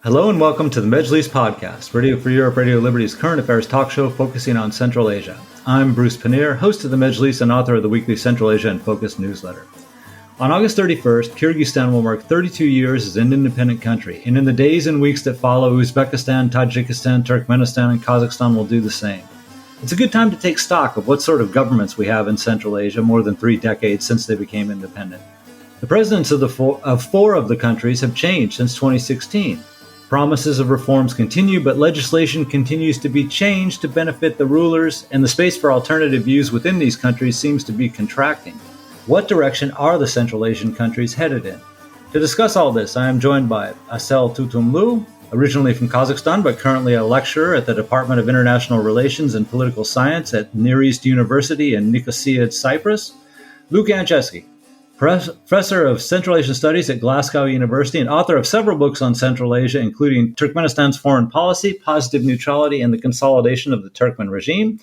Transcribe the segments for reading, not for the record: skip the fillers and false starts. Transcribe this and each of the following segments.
Hello and welcome to the Mejlis podcast, Radio Free Europe, Radio Liberty's current affairs talk show focusing on Central Asia. I'm Bruce Pannier, host of the Mejlis and author of the weekly Central Asia and Focus newsletter. On August 31st, Kyrgyzstan will mark 32 years as an independent country, and in the days and weeks that follow, Uzbekistan, Tajikistan, Turkmenistan, and Kazakhstan will do the same. It's a good time to take stock of what sort of governments we have in Central Asia more than 3 decades since they became independent. The presidents of four of the countries have changed since 2016. Promises of reforms continue, but legislation continues to be changed to benefit the rulers, and the space for alternative views within these countries seems to be contracting. What direction are the Central Asian countries headed in? To discuss all this, I am joined by Assel Tutumlu, originally from Kazakhstan, but currently a lecturer at the Department of International Relations and Political Science at Near East University in Nicosia, Cyprus. Luca Anceschi, professor of Central Asian Studies at Glasgow University and author of several books on Central Asia, including Turkmenistan's Foreign Policy, Positive Neutrality, and the Consolidation of the Turkmen Regime.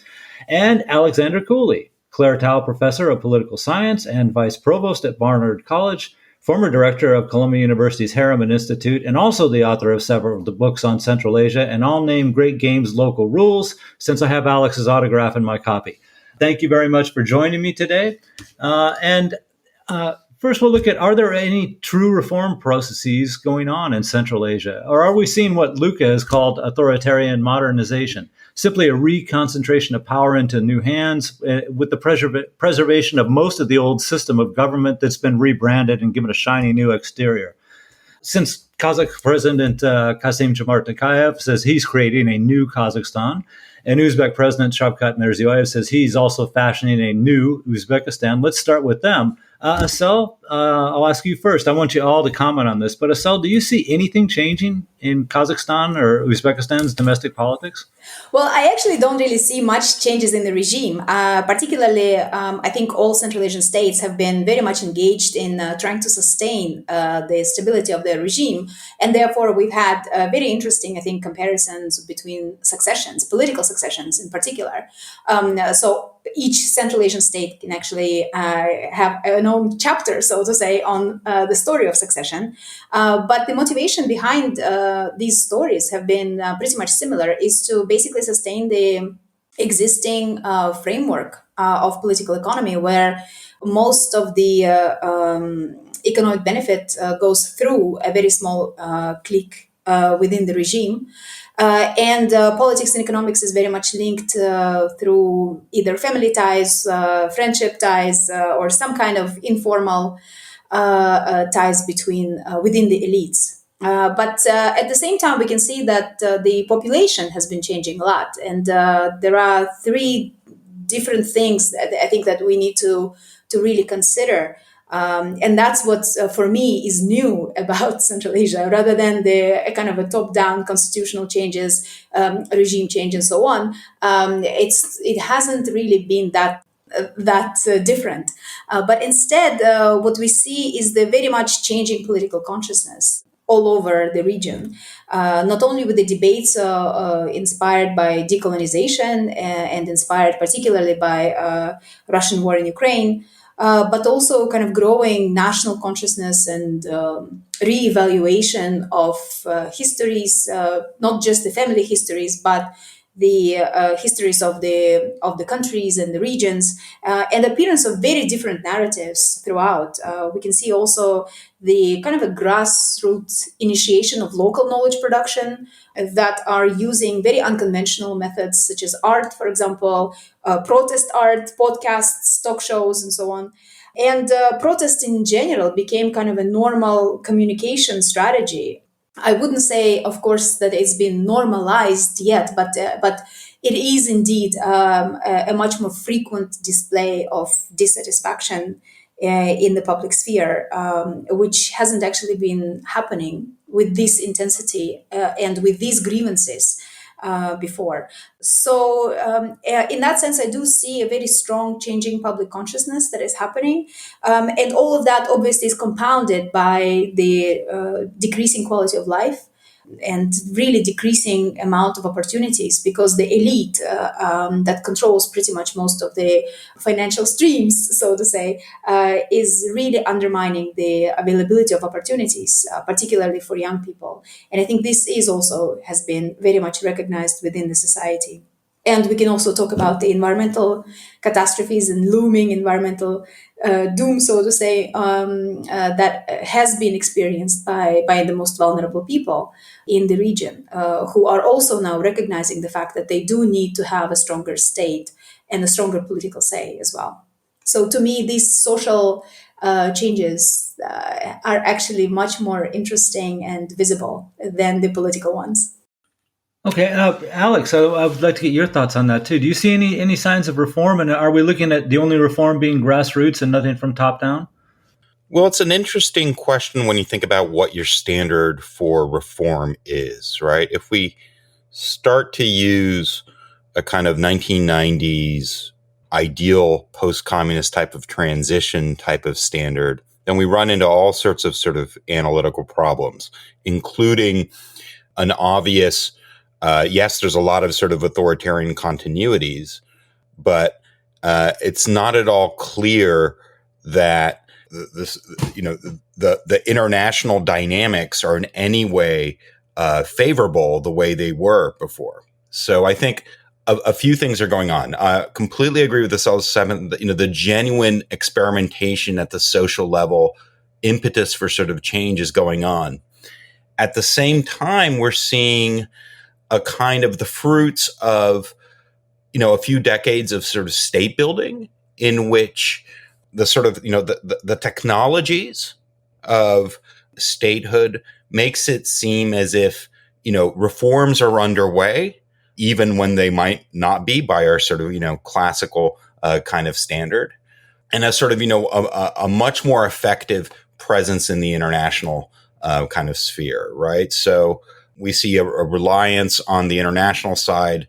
And Alexander Cooley, Clare-Tao Professor of Political Science and Vice Provost at Barnard College, former director of Columbia University's Harriman Institute, and also the author of several of the books on Central Asia, and I'll name Great Games Local Rules, since I have Alex's autograph in my copy. Thank you very much for joining me today. First, we'll look at, are there any true reform processes going on in Central Asia? Or are we seeing what Luca has called authoritarian modernization, simply a reconcentration of power into new hands with the preservation of most of the old system of government that's been rebranded and given a shiny new exterior? Since Kazakh President Kassym-Jomart Tokayev says he's creating a new Kazakhstan, and Uzbek President Shavkat Mirziyoyev says he's also fashioning a new Uzbekistan. Let's start with them. Assel, I'll ask you first. I want you all to comment on this. But Assel, do you see anything changing in Kazakhstan or Uzbekistan's domestic politics? Well, I actually don't really see much changes in the regime. Particularly, I think all Central Asian states have been very much engaged in trying to sustain the stability of their regime. And therefore, we've had very interesting, I think, comparisons between successions, political successions in particular. So each Central Asian state can actually have an own chapter, so to say, on the story of succession. But the motivation behind these stories have been pretty much similar, is to basically sustain the existing framework of political economy, where most of the economic benefit goes through a very small clique within the regime. And politics and economics is very much linked through either family ties, friendship ties, or some kind of informal ties within the elites. But at the same time, we can see that the population has been changing a lot. And there are 3 different things that I think that we need to really consider. And that's what, for me, is new about Central Asia, rather than the kind of a top-down constitutional changes, regime change, and so on. It hasn't really been that different. But instead, what we see is the very much changing political consciousness all over the region, not only with the debates inspired by decolonization and inspired particularly by Russian war in Ukraine, but also kind of growing national consciousness and re-evaluation of histories, not just the family histories, but the histories of the countries and the regions, and appearance of very different narratives throughout. We can see also the kind of a grassroots initiation of local knowledge production that are using very unconventional methods, such as art, for example, protest art, podcasts, talk shows, and so on. And protest in general became kind of a normal communication strategy. I wouldn't say, of course, that it's been normalized yet, but it is indeed a much more frequent display of dissatisfaction in the public sphere, which hasn't actually been happening with this intensity and with these grievances before. So in that sense, I do see a very strong changing public consciousness that is happening. And all of that obviously is compounded by the decreasing quality of life, and really decreasing amount of opportunities, because the elite that controls pretty much most of the financial streams, so to say, is really undermining the availability of opportunities, particularly for young people. And I think this is also has been very much recognized within the society. And we can also talk about the environmental catastrophes and looming environmental doom, so to say, that has been experienced by the most vulnerable people in the region, who are also now recognizing the fact that they do need to have a stronger state and a stronger political say as well. So to me, these social changes are actually much more interesting and visible than the political ones. Okay, Alex, I would like to get your thoughts on that too. Do you see any signs of reform, and are we looking at the only reform being grassroots and nothing from top down? Well, it's an interesting question when you think about what your standard for reform is, right? If we start to use a kind of 1990s ideal post-communist type of transition type of standard, then we run into all sorts of sort of analytical problems, including an obvious, yes, there's a lot of sort of authoritarian continuities, but it's not at all clear that the international dynamics are in any way favorable the way they were before. So I think a few things are going on. Completely agree with the Cell 7, the genuine experimentation at the social level, impetus for sort of change is going on. At the same time, we're seeing a kind of the fruits of, a few decades of sort of state building in which the sort of, the technologies of statehood makes it seem as if, reforms are underway, even when they might not be by our sort of, classical kind of standard, and a sort of, a much more effective presence in the international kind of sphere, right? So we see a reliance on the international side,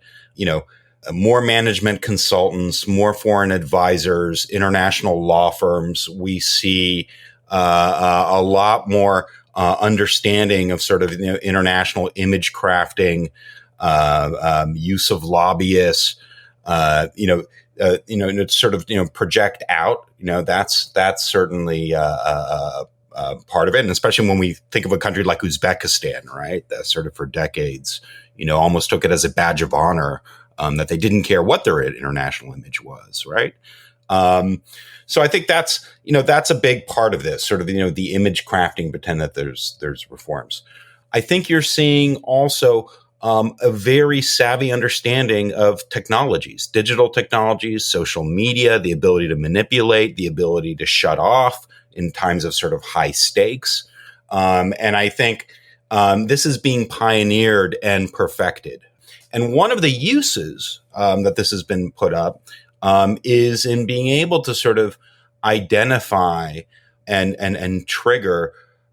more management consultants, more foreign advisors, international law firms. We see a lot more understanding of sort of international image crafting, use of lobbyists, to sort of project out. That's certainly part of it, and especially when we think of a country like Uzbekistan, right? That sort of for decades, almost took it as a badge of honor. That they didn't care what their international image was, right? So I think that's a big part of this sort of the image crafting, pretend that there's reforms. I think you're seeing also a very savvy understanding of technologies, digital technologies, social media, the ability to manipulate, the ability to shut off in times of sort of high stakes, and I think this is being pioneered and perfected. And one of the uses that this has been put up is in being able to sort of identify and trigger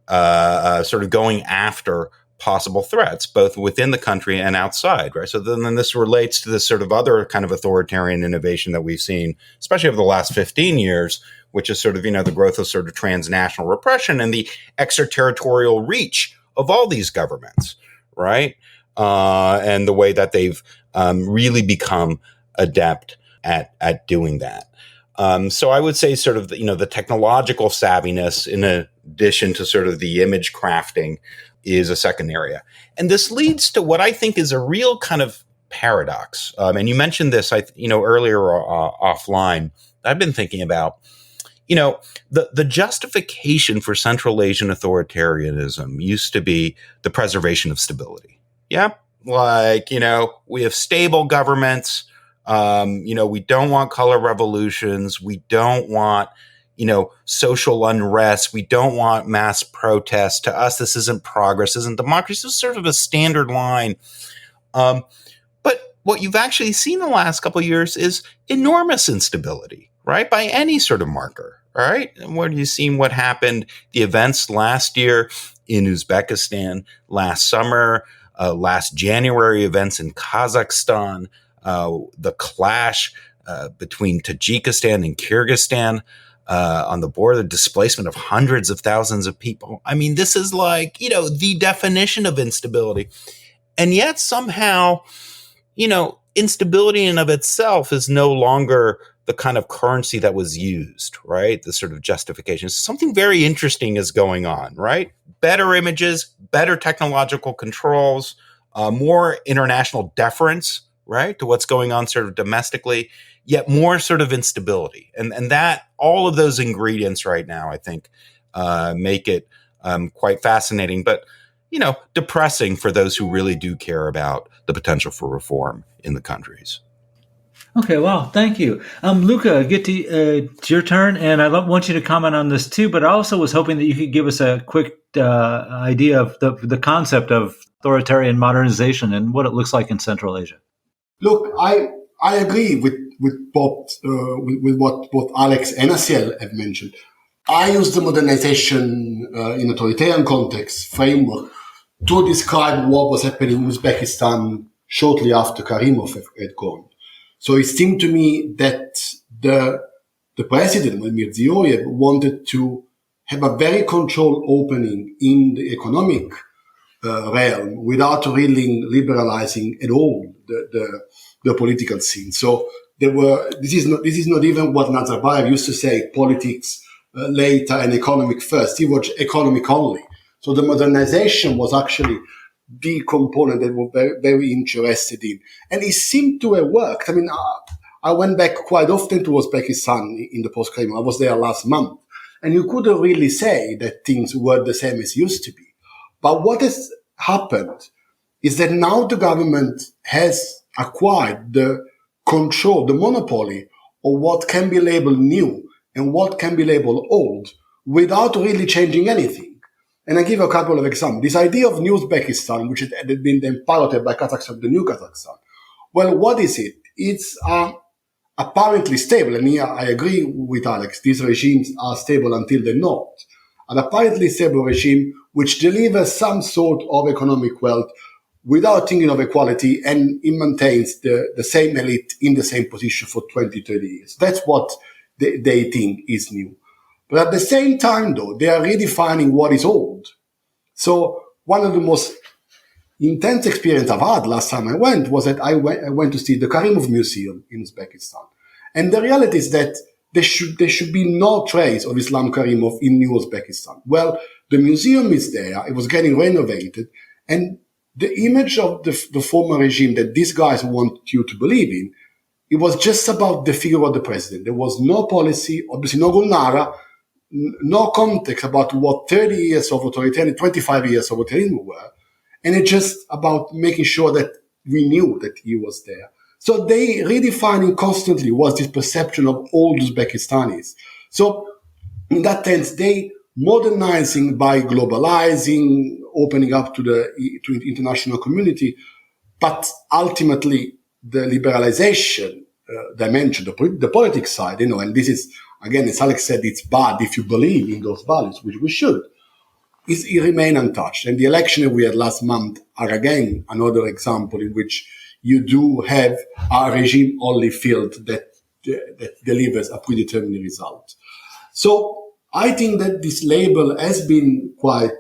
sort of going after possible threats, both within the country and outside, right? So then this relates to this sort of other kind of authoritarian innovation that we've seen, especially over the last 15 years, which is sort of, the growth of sort of transnational repression and the extraterritorial reach of all these governments, right? And the way that they've really become adept at doing that. So I would say sort of, the technological savviness in addition to sort of the image crafting is a second area. And this leads to what I think is a real kind of paradox. And you mentioned this, earlier offline. I've been thinking about, the justification for Central Asian authoritarianism used to be the preservation of stability. Yeah. Like, we have stable governments. We don't want color revolutions. We don't want, social unrest. We don't want mass protests. To us, this isn't progress, isn't democracy. This is sort of a standard line. But what you've actually seen in the last couple of years is enormous instability, right? By any sort of marker, right? And what have you seen what happened? The events last year in Uzbekistan, last summer, last January events in Kazakhstan, the clash between Tajikistan and Kyrgyzstan, on the border, displacement of hundreds of thousands of people. I mean, this is like, the definition of instability. And yet somehow, instability in and of itself is no longer the kind of currency that was used, right? The sort of justification. Something very interesting is going on, right? Better images, better technological controls, more international deference, right, to what's going on sort of domestically, yet more sort of instability. And that, all of those ingredients right now, I think, make it quite fascinating, but, depressing for those who really do care about the potential for reform in the countries. Okay, well, thank you. Luca, get to it's your turn, and I want you to comment on this too, but I also was hoping that you could give us a quick idea of the concept of authoritarian modernization and what it looks like in Central Asia. Look, I agree with what both Alex and Assel have mentioned. I use the modernization in authoritarian context framework to describe what was happening in Uzbekistan shortly after Karimov had gone. So it seemed to me that the president, Mirziyoyev, wanted to have a very controlled opening in the economic realm without really liberalizing at all the political scene. So this is not even what Nazarbayev used to say, politics later and economic first. He was economic only. So the modernization was actually the component that we're very, very interested in. And it seemed to have worked. I mean, I went back quite often to Uzbekistan in the post-Karimov. I was there last month. And you couldn't really say that things were the same as used to be. But what has happened is that now the government has acquired the control, the monopoly of what can be labeled new and what can be labeled old without really changing anything. And I give a couple of examples. This idea of New Uzbekistan, which had been then piloted by Kazakhstan, the new Kazakhstan. Well, what is it? It's apparently stable. And here I agree with Alex. These regimes are stable until they're not. An apparently stable regime which delivers some sort of economic wealth without thinking of equality, and it maintains the same elite in the same position for 20, 30 years. That's what they think is new. But at the same time, though, they are redefining what is old. So one of the most intense experience I've had last time I went was that I went to see the Karimov Museum in Uzbekistan. And the reality is that there should be no trace of Islam Karimov in New Uzbekistan. Well, the museum is there. It was getting renovated. And the image of the former regime that these guys want you to believe in, it was just about the figure of the president. There was no policy, obviously no Gulnara, no context about what 30 years of authoritarian, 25 years of authoritarianism were. And it's just about making sure that we knew that he was there. So they redefining constantly was this perception of old Uzbekistanis. So in that sense, they modernizing by globalizing, opening up to the international community, but ultimately the liberalization dimension, the politics side, and this is, again, as Alex said, it's bad if you believe in those values, which we should. It remain untouched. And the election we had last month are again another example in which you do have a regime-only field that delivers a predetermined result. So I think that this label has been quite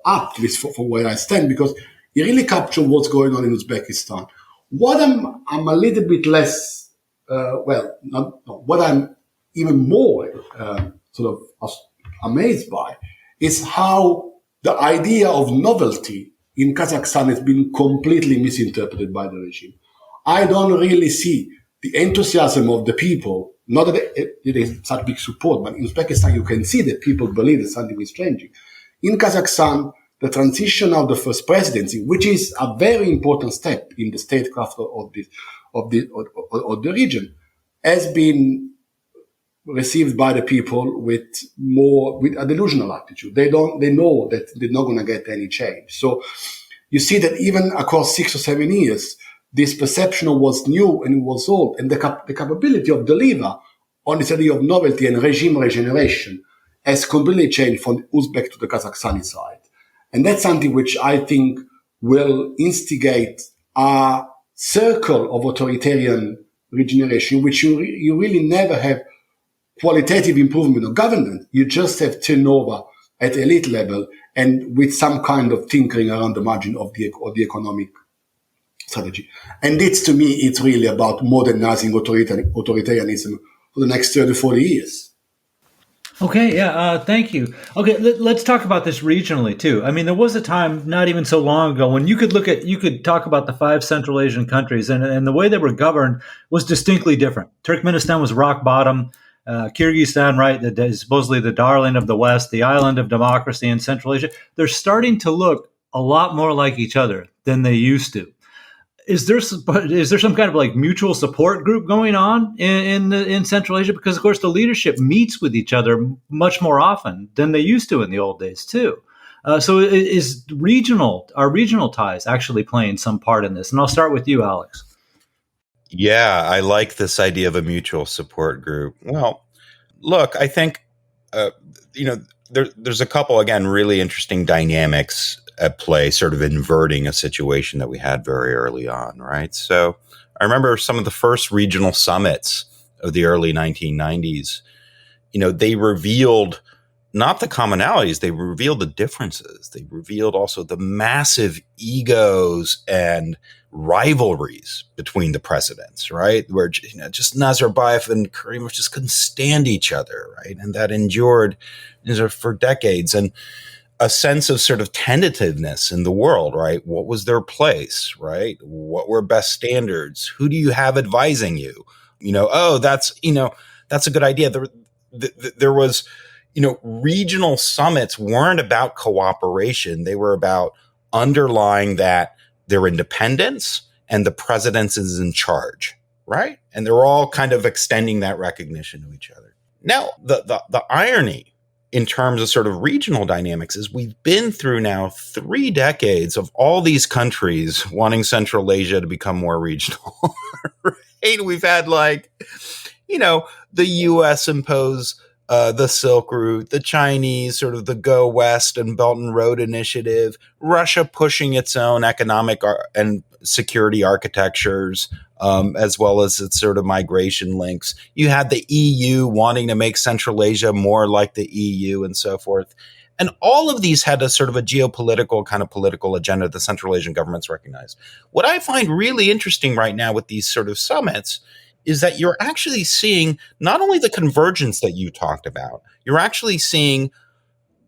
apt, at least from where I stand, because it really captures what's going on in Uzbekistan. What I'm a little bit less, what I'm even more sort of amazed by is how the idea of novelty in Kazakhstan has been completely misinterpreted by the regime. I don't really see the enthusiasm of the people, not that there's such big support, but in Uzbekistan you can see that people believe that something is changing. In Kazakhstan, the transition of the first presidency, which is a very important step in the statecraft of the region, has been received by the people with a delusional attitude. They know that they're not going to get any change. So you see that even across 6 or 7 years, this perception of what's new and what's old, and the capability of deliver on this idea of novelty and regime regeneration has completely changed from the Uzbek to the Kazakhstani side. And that's something which I think will instigate a circle of authoritarian regeneration, which you really never have qualitative improvement of government. You just have turnover at elite level and with some kind of tinkering around the margin of the economic strategy. And to me, it's really about modernizing authoritarianism for the next 30, 40 years. Okay, yeah, thank you. Okay, let's talk about this regionally too. I mean, there was a time not even so long ago when you could talk about the 5 Central Asian countries, and the way they were governed was distinctly different. Turkmenistan was rock bottom. Kyrgyzstan, right, that is supposedly the darling of the West, the island of democracy in Central Asia. They're starting to look a lot more like each other than they used to. Is there some kind of like mutual support group going on in Central Asia? Because of course the leadership meets with each other much more often than they used to in the old days too. So are regional ties actually playing some part in this? And I'll start with you, Alex. Yeah, I like this idea of a mutual support group. Well, look, I think there's a couple, again, really interesting dynamics at play, sort of inverting a situation that we had very early on, right? So I remember some of the first regional summits of the early 1990s. They revealed not the commonalities, they revealed the differences. They revealed also the massive egos and rivalries between the presidents, right? Where just Nazarbayev and Karimov just couldn't stand each other, right? And that endured for decades. And a sense of sort of tentativeness in the world, right? What was their place, right? What were best standards? Who do you have advising you? That's a good idea. There was, regional summits weren't about cooperation. They were about underlying that their independence and the president is in charge, right? And they're all kind of extending that recognition to each other. Now, the irony in terms of sort of regional dynamics is we've been through now 3 decades of all these countries wanting Central Asia to become more regional, right? We've had the U.S. impose the Silk Route, the Chinese sort of the Go West and Belt and Road Initiative, Russia pushing its own economic and security architectures, as well as its sort of migration links. You had the EU wanting to make Central Asia more like the EU and so forth. And all of these had a sort of a geopolitical kind of political agenda the Central Asian governments recognized. What I find really interesting right now with these sort of summits is that you're actually seeing not only the convergence that you talked about, you're actually seeing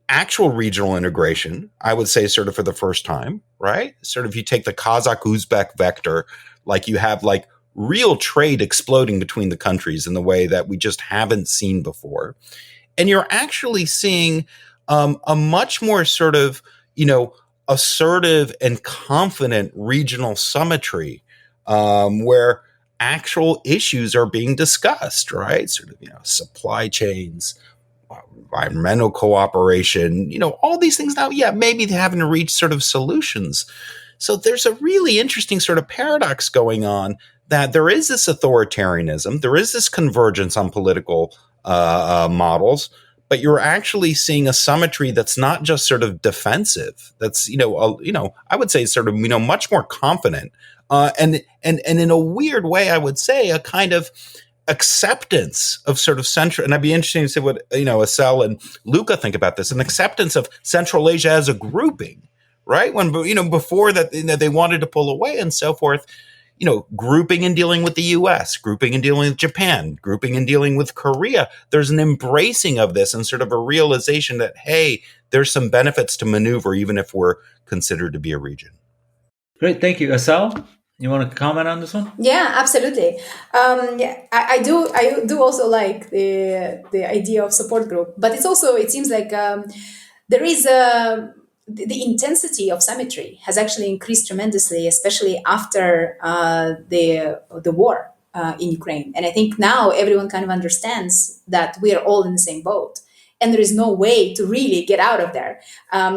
actual regional integration, I would say sort of for the first time, right? Sort of you take the Kazakh-Uzbek vector, like you have like real trade exploding between the countries in the way that we just haven't seen before. And you're actually seeing a much more sort of, assertive and confident regional symmetry where actual issues are being discussed, right? Sort of, supply chains, environmental cooperation, all these things now, maybe they haven't reached sort of solutions. So there's a really interesting sort of paradox going on that there is this authoritarianism, there is this convergence on political models, but you're actually seeing a symmetry that's not just sort of defensive. That's, I would say sort of, much more confident. And in a weird way, I would say a kind of acceptance of sort of Central, and I'd be interested to see what, Assel and Luca think about this, an acceptance of Central Asia as a grouping, right? When, before that, they wanted to pull away and so forth, grouping and dealing with the US, grouping and dealing with Japan, grouping and dealing with Korea. There's an embracing of this and sort of a realization that, hey, there's some benefits to maneuver, even if we're considered to be a region. Great. Thank you. Assel, you want to comment on this one? Yeah, absolutely. I do also like the idea of support group, but it seems like there is the intensity of symmetry has actually increased tremendously, especially after the war in Ukraine. And I think now everyone kind of understands that we are all in the same boat. And there is no way to really get out of there.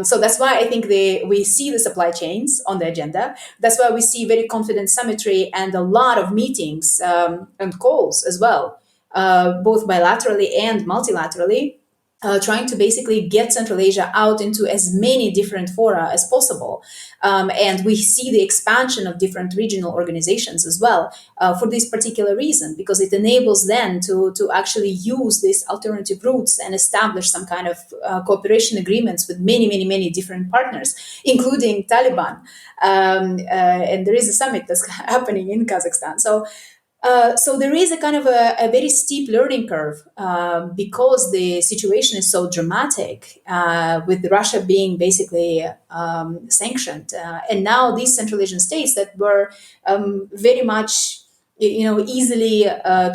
So that's why I think we see the supply chains on the agenda. That's why we see very confident symmetry and a lot of meetings and calls as well, both bilaterally and multilaterally. trying to basically get Central Asia out into as many different fora as possible. And we see the expansion of different regional organizations as well for this particular reason, because it enables them to actually use these alternative routes and establish some kind of cooperation agreements with many different partners, including Taliban. And there is a summit that's happening in Kazakhstan. So there is a kind of a very steep learning curve because the situation is so dramatic, with Russia being basically sanctioned, and now these Central Asian states that were very much, easily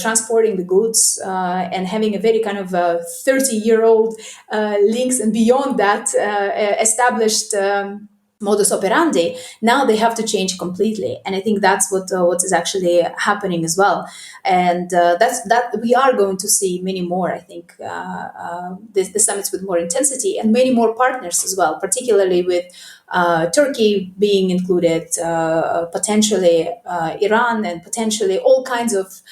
transporting the goods and having a very kind of 30-year-old links and beyond that established. Modus operandi, now they have to change completely, and I think that's what is actually happening as well, and that we are going to see many more. I think the summits with more intensity and many more partners as well, particularly with Turkey being included, potentially Iran, and potentially all kinds of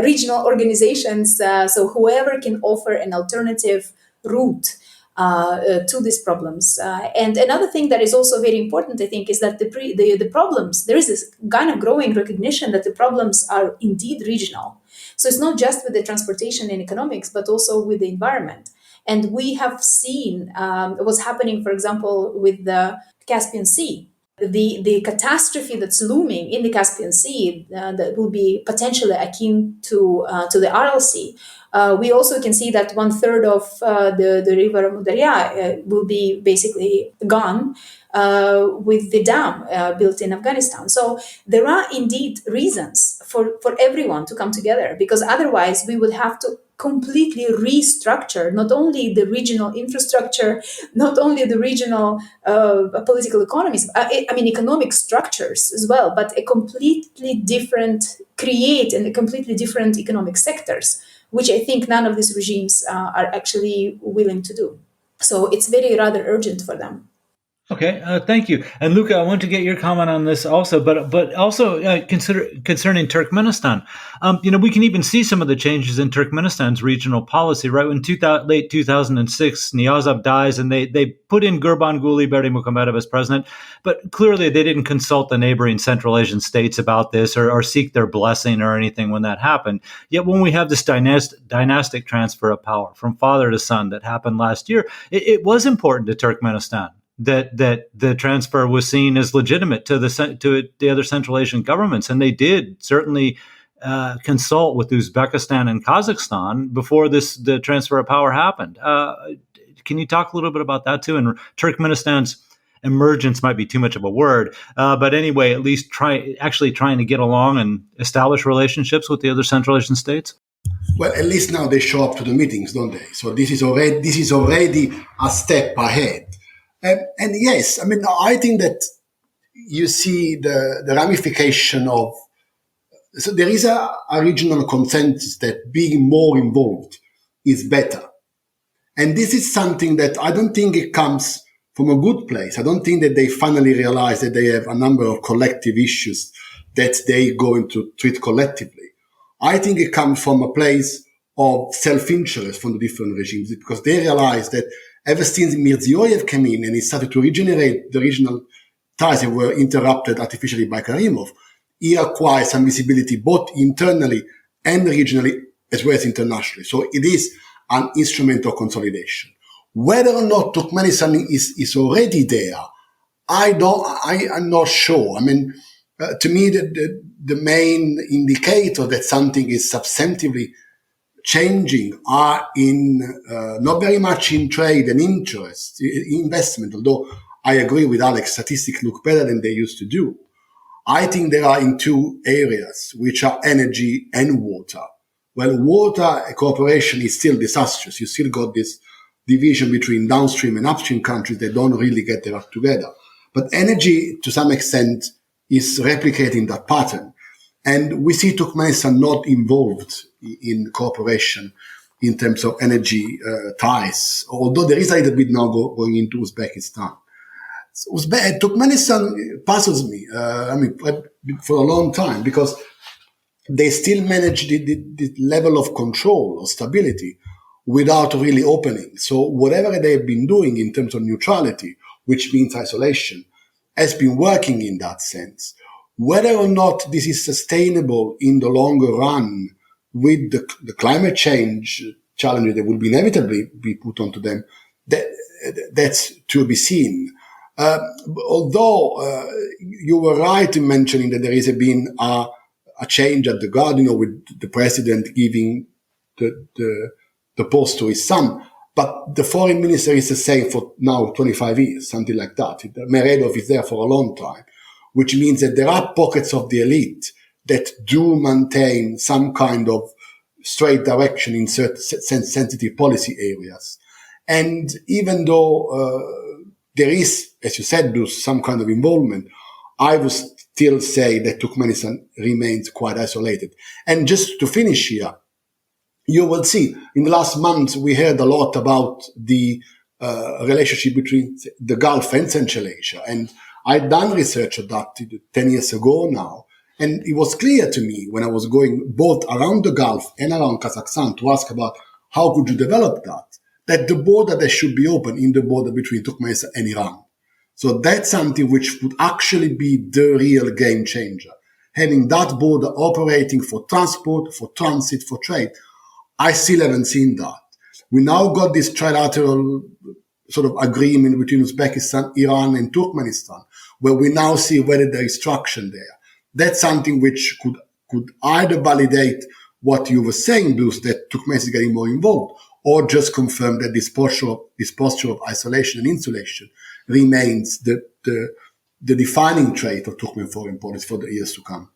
regional organizations. So whoever can offer an alternative route to these problems. And another thing that is also very important, I think, is that the problems, there is this kind of growing recognition that the problems are indeed regional. So it's not just with the transportation and economics, but also with the environment. And we have seen what's happening, for example, with the Caspian Sea. The catastrophe that's looming in the Caspian Sea that will be potentially akin to the Aral Sea. We also can see that 1/3 of the river Mudarya will be basically gone with the dam built in Afghanistan. So there are indeed reasons for everyone to come together, because otherwise we would have to completely restructure not only the regional infrastructure, not only the regional political economies, economic structures as well, but create completely different economic sectors, which I think none of these regimes are actually willing to do. So it's rather urgent for them. Okay, thank you. And Luca, I want to get your comment on this also, but also concerning Turkmenistan. We can even see some of the changes in Turkmenistan's regional policy, right? When late 2006, Niyazov dies, and they put in Gurbanguly Berdimuhamedov as president, but clearly they didn't consult the neighboring Central Asian states about this or seek their blessing or anything when that happened. Yet when we have this dynastic transfer of power from father to son that happened last year, it was important to Turkmenistan that the transfer was seen as legitimate to the other Central Asian governments, and they did certainly consult with Uzbekistan and Kazakhstan before the transfer of power happened. Can you talk a little bit about that too? And Turkmenistan's emergence might be too much of a word, but anyway, at least trying to get along and establish relationships with the other Central Asian states. Well, at least now they show up to the meetings, don't they? So this is already a step ahead. And yes, I think that you see the ramification of. So there is a regional consensus that being more involved is better. And this is something that I don't think it comes from a good place. I don't think that they finally realize that they have a number of collective issues that they going to treat collectively. I think it comes from a place of self-interest from the different regimes, because they realize that ever since Mirziyoyev came in and he started to regenerate the regional ties that were interrupted artificially by Karimov, he acquired some visibility both internally and regionally as well as internationally. So it is an instrument of consolidation. Whether or not Turkmenistan is already there, I'm not sure. To me, the main indicator that something is substantively changing are in not very much in trade and interest, investment, although I agree with Alex, statistics look better than they used to do. I think there are in two areas, which are energy and water. Well, water cooperation is still disastrous. You still got this division between downstream and upstream countries that don't really get their act together. But energy, to some extent, is replicating that pattern. And we see Turkmenistan not involved in cooperation in terms of energy ties, although there is a little bit now going into Uzbekistan. Turkmenistan puzzles me, for a long time, because they still manage the level of control or stability without really opening. So whatever they've been doing in terms of neutrality, which means isolation, has been working in that sense. Whether or not this is sustainable in the longer run with the climate change challenges that will be inevitably be put onto them, that's to be seen. Although you were right in mentioning that there has been a change at the Guardian, with the president giving the post to his son, but the foreign minister is the same for now 25 years, something like that. Meredov is there for a long time, which means that there are pockets of the elite that do maintain some kind of straight direction in certain sensitive policy areas. And even though there is, as you said, Bruce, some kind of involvement, I would still say that Turkmenistan remains quite isolated. And just to finish here, you will see in the last months we heard a lot about the relationship between the Gulf and Central Asia. And I'd done research of that 10 years ago now. And it was clear to me when I was going both around the Gulf and around Kazakhstan to ask about how could you develop that the border that should be open in the border between Turkmenistan and Iran. So that's something which would actually be the real game changer. Having that border operating for transport, for transit, for trade. I still haven't seen that. We now got this trilateral sort of agreement between Uzbekistan, Iran, and Turkmenistan, where we now see whether there is traction there. That's something which could either validate what you were saying, Bruce, that Turkmenistan is getting more involved, or just confirm that this posture of isolation and insulation remains the defining trait of Turkmen foreign policy for the years to come.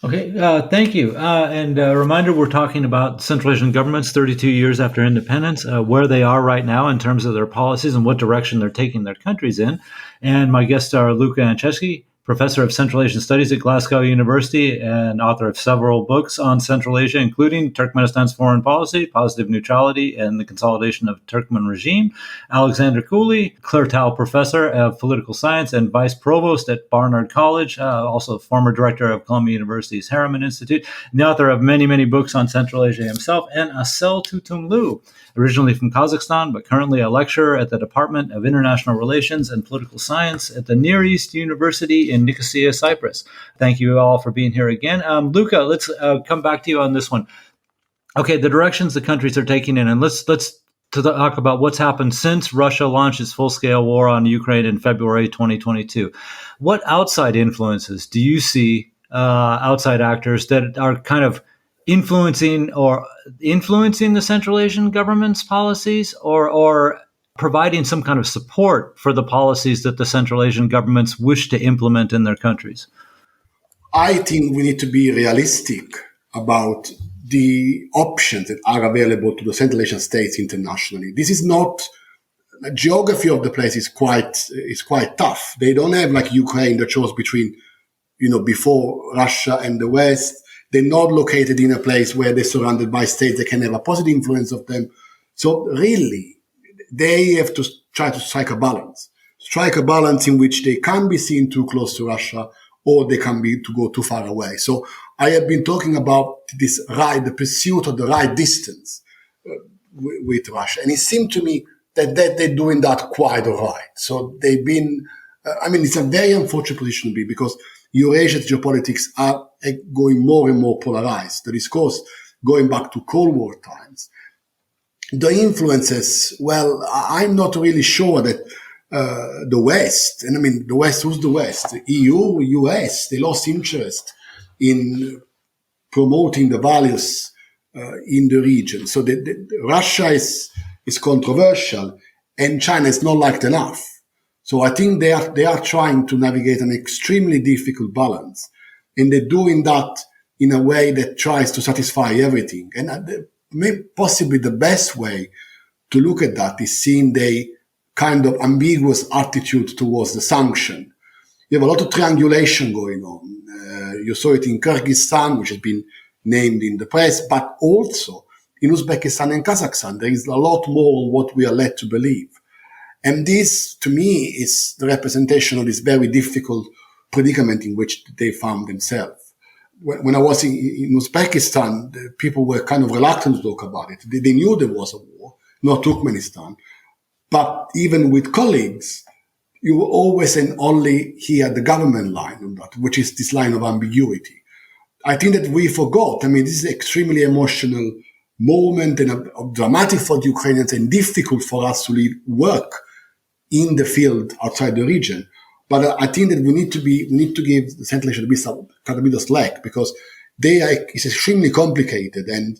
Okay, thank you. And a reminder, we're talking about Central Asian governments 32 years after independence, where they are right now in terms of their policies and what direction they're taking their countries in. And my guests are Luca Anceschi, professor of Central Asian Studies at Glasgow University and author of several books on Central Asia, including Turkmenistan's Foreign Policy, Positive Neutrality, and the Consolidation of Turkmen Regime. Alexander Cooley, Clertal Professor of Political Science and Vice Provost at Barnard College, also former director of Columbia University's Harriman Institute, and the author of many, many books on Central Asia himself, and Assel Tutumlu, originally from Kazakhstan, but currently a lecturer at the Department of International Relations and Political Science at the Near East University in Nicosia, Cyprus. Thank you all for being here again. Luca, let's come back to you on this one. Okay, the directions the countries are taking in, and let's talk about what's happened since Russia launched its full-scale war on Ukraine in February 2022. What outside influences do you see, outside actors that are kind of influencing the Central Asian government's policies, or providing some kind of support for the policies that the Central Asian governments wish to implement in their countries? I think we need to be realistic about the options that are available to the Central Asian states internationally. This is not, the geography of the place is quite tough. They don't have like Ukraine that chose between, before Russia and the West. They're not located in a place where they're surrounded by states that can have a positive influence of them. So really, they have to try to strike a balance in which they can't be seen too close to Russia, or they can be to go too far away. So I have been talking about the pursuit of the right distance with Russia. And it seemed to me that they're doing that quite all right. So they've been, it's a very unfortunate position to be, because Eurasia's geopolitics are going more and more polarized. The discourse going back to Cold War times. The influences, well, I'm not really sure that the West, and the West, who's the West? The EU, US, they lost interest in promoting the values in the region. So Russia is controversial, and China is not liked enough. So I think they are trying to navigate an extremely difficult balance, and they're doing that in a way that tries to satisfy everything. And possibly the best way to look at that is seeing the kind of ambiguous attitude towards the sanction. You have a lot of triangulation going on. You saw it in Kyrgyzstan, which has been named in the press, but also in Uzbekistan and Kazakhstan. There is a lot more on what we are led to believe. And this, to me, is the representation of this very difficult predicament in which they found themselves. when I was in Uzbekistan, the people were kind of reluctant to talk about it. They knew there was a war, not Turkmenistan. But even with colleagues, you will always and only hear the government line on that, which is this line of ambiguity. I think that we forgot. I mean, this is an extremely emotional moment and dramatic for the Ukrainians and difficult for us to work in the field outside the region. But I think that we need to give the Central Asia a bit of slack, because it's extremely complicated. And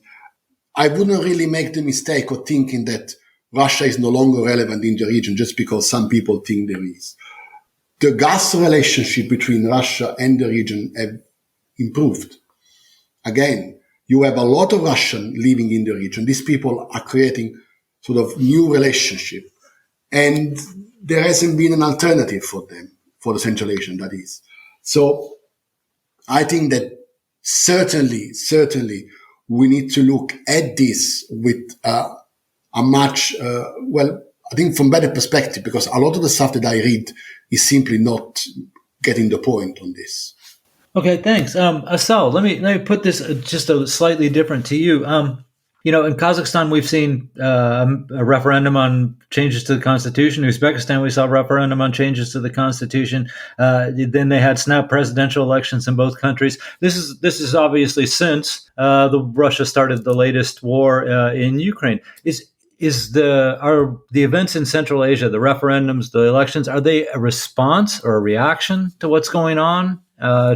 I wouldn't really make the mistake of thinking that Russia is no longer relevant in the region just because some people think there is. The gas relationship between Russia and the region have improved. Again, you have a lot of Russians living in the region. These people are creating sort of new relationship. And there hasn't been an alternative for them, for the Central Asian, that is. So I think that certainly, we need to look at this with a much, I think from better perspective, because a lot of the stuff that I read is simply not getting the point on this. Okay, thanks. Assel, let me put this just a slightly different to you. In Kazakhstan, we've seen a referendum on changes to the constitution. In Uzbekistan, we saw a referendum on changes to the constitution. Then they had snap presidential elections in both countries. This is obviously since Russia started the latest war in Ukraine. Are the events in Central Asia, the referendums, the elections, are they a response or a reaction to what's going on,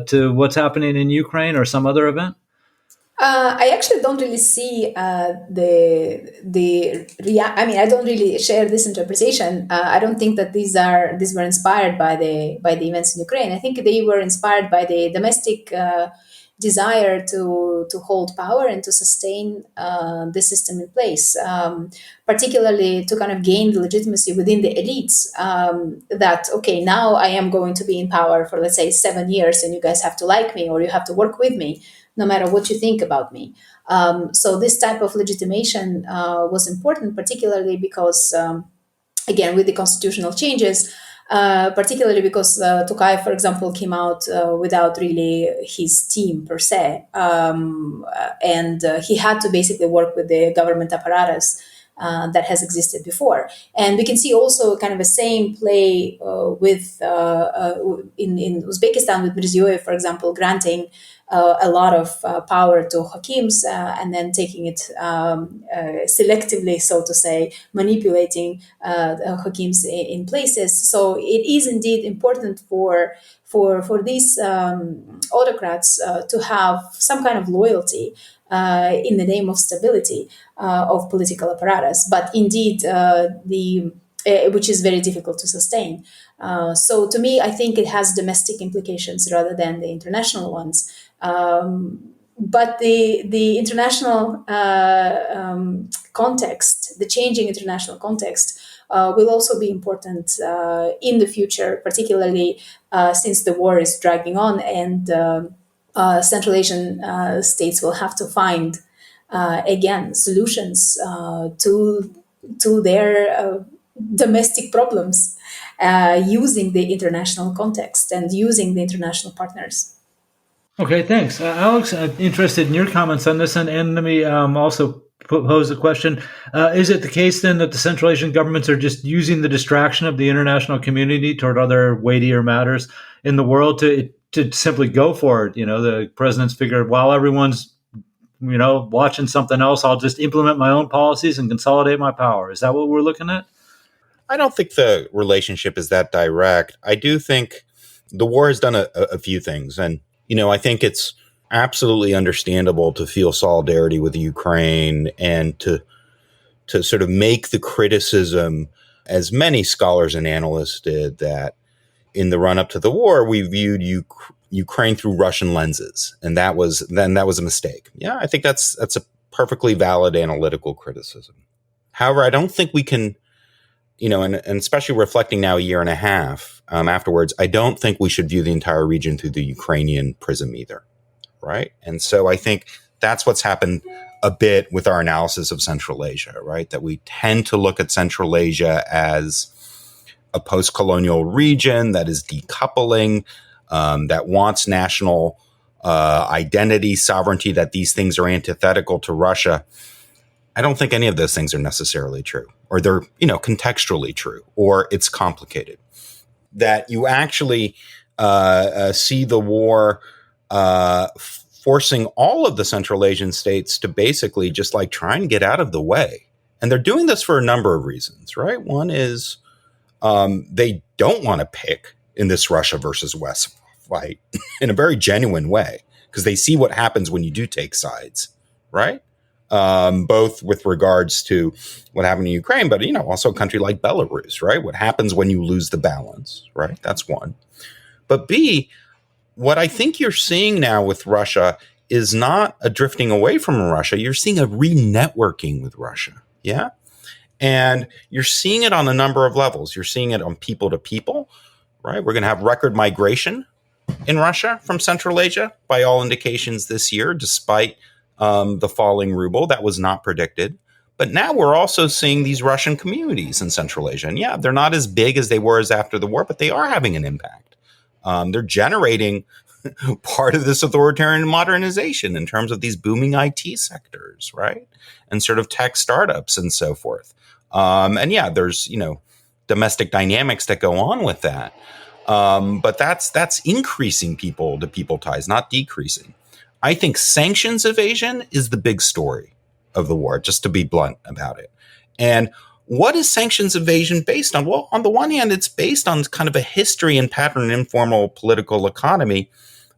to what's happening in Ukraine or some other event? I actually don't really see I don't really share this interpretation. I don't think that these were inspired by the events in Ukraine. I think they were inspired by the domestic desire to hold power and to sustain the system in place, particularly to kind of gain the legitimacy within the elites. That okay, now I am going to be in power for, let's say, 7 years, and you guys have to like me or you have to work with me, no matter what you think about me. So this type of legitimation was important, particularly because, again, with the constitutional changes, particularly because Tokayev, for example, came out without really his team per se. And he had to basically work with the government apparatus that has existed before. And we can see also kind of the same play in Uzbekistan with Mirziyoyev, for example, granting a lot of power to hakims and then taking it selectively, so to say, manipulating hakims in places. So it is indeed important for these autocrats to have some kind of loyalty in the name of stability of political apparatus, but indeed which is very difficult to sustain. So to me, I think it has domestic implications rather than the international ones. But the international context, the changing international context, will also be important in the future, particularly since the war is dragging on and Central Asian states will have to find, again, solutions to their domestic problems using the international context and using the international partners. Okay, thanks. Alex, I'm interested in your comments on this, and let me also pose a question. Is it the case then that the Central Asian governments are just using the distraction of the international community toward other weightier matters in the world to simply go for it? The presidents figured while everyone's, watching something else, I'll just implement my own policies and consolidate my power. Is that what we're looking at? I don't think the relationship is that direct. I do think the war has done a few things. And, I think it's absolutely understandable to feel solidarity with Ukraine and to sort of make the criticism, as many scholars and analysts did, that in the run up to the war, we viewed Ukraine through Russian lenses. And that was a mistake. Yeah, I think that's a perfectly valid analytical criticism. However, I don't think we can, and especially reflecting now a year and a half afterwards, I don't think we should view the entire region through the Ukrainian prism either, right? And so I think that's what's happened a bit with our analysis of Central Asia, right? That we tend to look at Central Asia as a post-colonial region that is decoupling, that wants national identity, sovereignty, that these things are antithetical to Russia. I don't think any of those things are necessarily true, or they're, contextually true, or it's complicated. That you actually see the war forcing all of the Central Asian states to basically just like try and get out of the way. And they're doing this for a number of reasons, right? One is they don't want to pick in this Russia versus West fight in a very genuine way, because they see what happens when you do take sides, right? Both with regards to what happened in Ukraine, but, also a country like Belarus, right? What happens when you lose the balance, right? That's one. But B, what I think you're seeing now with Russia is not a drifting away from Russia. You're seeing a re-networking with Russia. Yeah. And you're seeing it on a number of levels. You're seeing it on people to people, right? We're going to have record migration in Russia from Central Asia, by all indications this year, despite the falling ruble. That was not predicted. But now we're also seeing these Russian communities in Central Asia. And yeah, they're not as big as they were as after the war, but they are having an impact. They're generating part of this authoritarian modernization in terms of these booming IT sectors, right? And sort of tech startups and so forth. And yeah, there's, domestic dynamics that go on with that. But that's increasing people to people ties, not decreasing. I think sanctions evasion is the big story of the war, just to be blunt about it. And what is sanctions evasion based on? Well, on the one hand, it's based on kind of a history and pattern informal political economy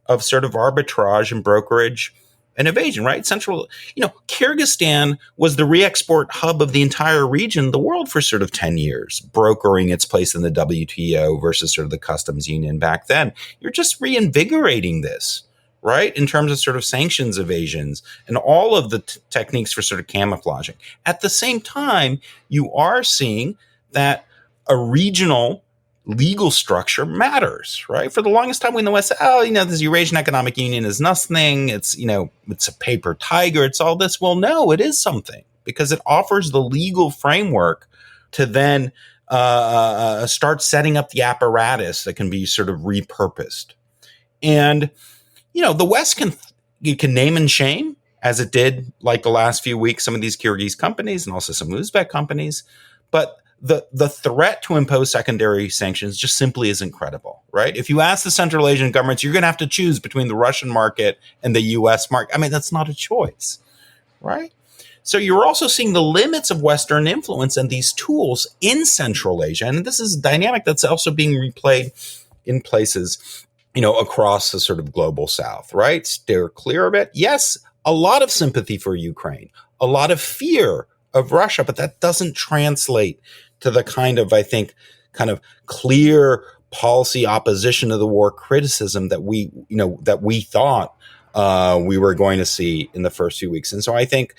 of sort of arbitrage and brokerage and evasion, right? Kyrgyzstan was the re-export hub of the entire region, the world, for sort of 10 years, brokering its place in the WTO versus sort of the customs union back then. You're just reinvigorating this, right? In terms of sort of sanctions evasions and all of the techniques for sort of camouflaging. At the same time, you are seeing that a regional legal structure matters, right? For the longest time, we in the West said, this Eurasian Economic Union is nothing. It's, it's a paper tiger. It's all this. Well, no, it is something, because it offers the legal framework to then start setting up the apparatus that can be sort of repurposed. And, the West can name and shame, as it did like the last few weeks, some of these Kyrgyz companies and also some Uzbek companies. But the threat to impose secondary sanctions just simply isn't credible, right? If you ask the Central Asian governments, you're going to have to choose between the Russian market and the U.S. market. I mean, that's not a choice, right? So you're also seeing the limits of Western influence and these tools in Central Asia. And this is a dynamic that's also being replayed in places, across the sort of global South, right? Steer clear of it. Yes, a lot of sympathy for Ukraine, a lot of fear of Russia, but that doesn't translate to the kind of, I think, kind of clear policy opposition to the war criticism that we thought we were going to see in the first few weeks. And so I think,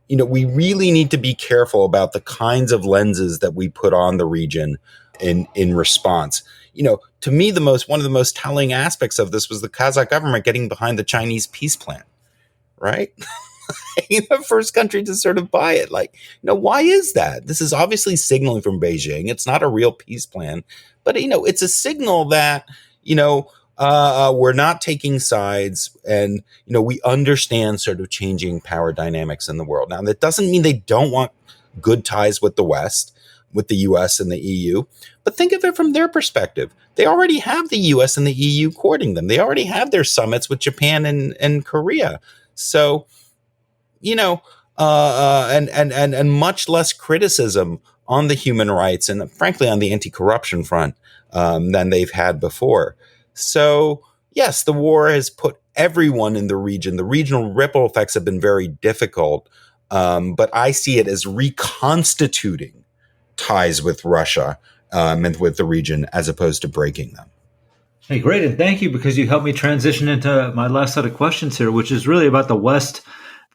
we really need to be careful about the kinds of lenses that we put on the region in response. To me, one of the most telling aspects of this was the Kazakh government getting behind the Chinese peace plan, right? The first country to sort of buy it. Why is that? This is obviously signaling from Beijing. It's not a real peace plan, but, it's a signal that, we're not taking sides and, we understand sort of changing power dynamics in the world. Now, that doesn't mean they don't want good ties with the West, with the US and the EU, but think of it from their perspective. They already have the US and the EU courting them. They already have their summits with Japan and Korea. So, and much less criticism on the human rights and frankly on the anti-corruption front than they've had before. So yes, the war has put everyone in the region. The regional ripple effects have been very difficult, but I see it as reconstituting ties with Russia and with the region as opposed to breaking them. Hey, great. And thank you, because you helped me transition into my last set of questions here, which is really about the West,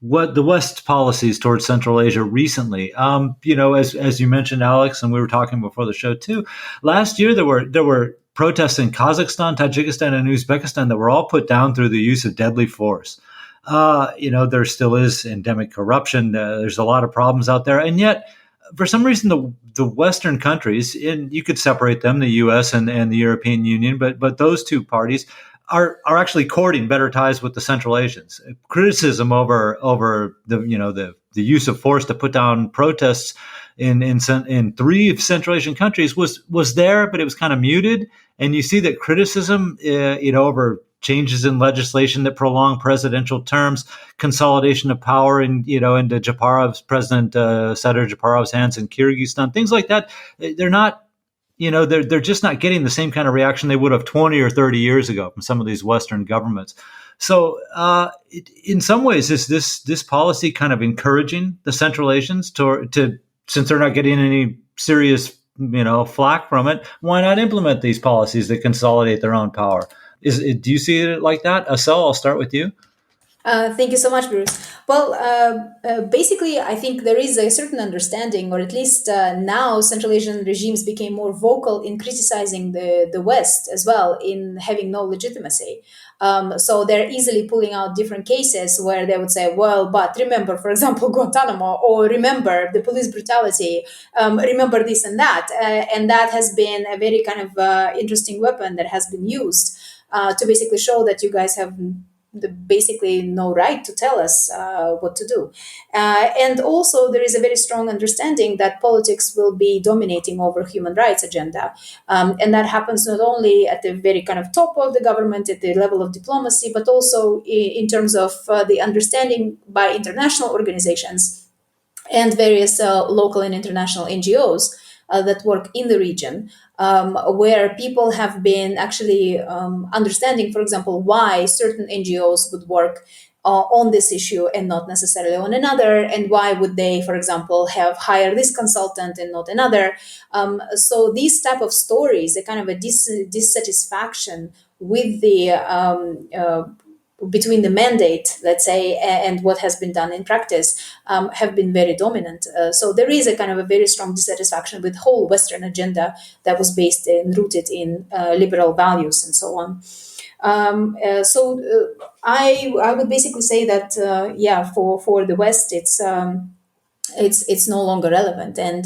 what the West policies towards Central Asia recently. As you mentioned, Alex, and we were talking before the show too, last year there were protests in Kazakhstan, Tajikistan, and Uzbekistan that were all put down through the use of deadly force. There still is endemic corruption. There's a lot of problems out there. And yet, for some reason, the Western countries, and you could separate them, the U.S. and the European Union, but those two parties are actually courting better ties with the Central Asians. Criticism over the use of force to put down protests in 3 Central Asian countries was there, but it was kind of muted. And you see that criticism, over changes in legislation that prolong presidential terms, consolidation of power into President Sadr Japarov's hands in Kyrgyzstan, things like that. They're not. They're just not getting the same kind of reaction they would have 20 or 30 years ago from some of these Western governments. So in some ways, is this policy kind of encouraging the Central Asians to since they're not getting any serious flack from it, why not implement these policies that consolidate their own power? Do you see it like that? Assel, I'll start with you. Thank you so much, Bruce. Well, basically, I think there is a certain understanding, or at least now Central Asian regimes became more vocal in criticizing the West as well, in having no legitimacy. So they're easily pulling out different cases where they would say, well, but remember, for example, Guantanamo, or remember the police brutality, remember this and that. And that has been a very kind of interesting weapon that has been used to basically show that you guys have basically no right to tell us what to do. And also there is a very strong understanding that politics will be dominating over human rights agenda. And that happens not only at the very kind of top of the government, at the level of diplomacy, but also in terms of the understanding by international organizations and various local and international NGOs that work in the region, where people have been actually understanding, for example, why certain NGOs would work on this issue and not necessarily on another, and why would they, for example, have hired this consultant and not another. So these type of stories, a kind of a dissatisfaction with the between the mandate, let's say, and what has been done in practice, have been very dominant. So there is a kind of a very strong dissatisfaction with whole Western agenda that was based and rooted in liberal values and so on. So I would basically say that for the West it's no longer relevant. And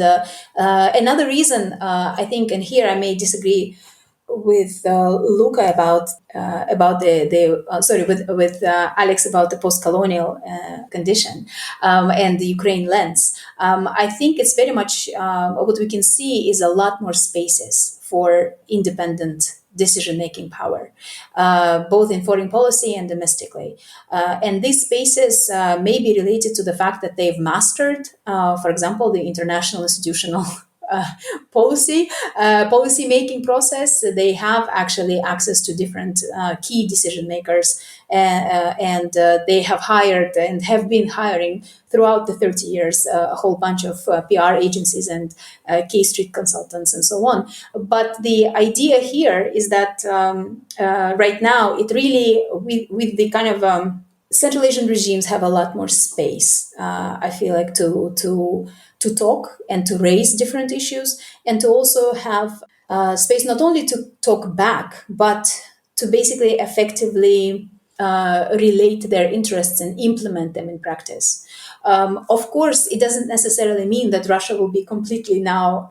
another reason I think, and here I may disagree with Luca about with Alex about the post-colonial condition and the Ukraine lens. I think it's very much what we can see is a lot more spaces for independent decision-making power, both in foreign policy and domestically. And these spaces may be related to the fact that they've mastered, for example, the international institutional policy making process. They have actually access to different key decision makers, and they have hired and have been hiring throughout the 30 years a whole bunch of PR agencies and K Street consultants and so on. But the idea here is that right now it really, with the kind of Central Asian regimes have a lot more space, I feel like, to talk and to raise different issues, and to also have space not only to talk back, but to basically effectively relate their interests and implement them in practice. Of course, it doesn't necessarily mean that Russia will be completely now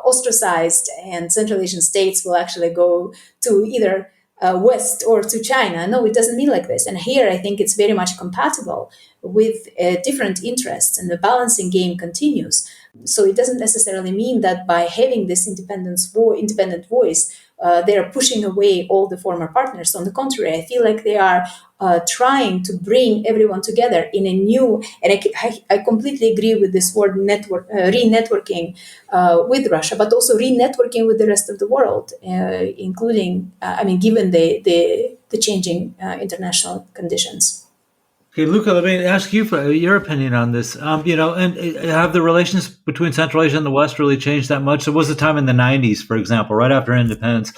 ostracized and Central Asian states will actually go to either West or to China. No, it doesn't mean like this. And here I think it's very much compatible with different interests, and the balancing game continues. So it doesn't necessarily mean that by having this independent voice, they are pushing away all the former partners. On the contrary, I feel like they are trying to bring everyone together in a new, and I completely agree with this word re-networking with Russia, but also re-networking with the rest of the world, including, given the changing international conditions. Okay, Luca, let me ask you for your opinion on this. And have the relations between Central Asia and the West really changed that much? There was a time in the 90s, for example, right after independence,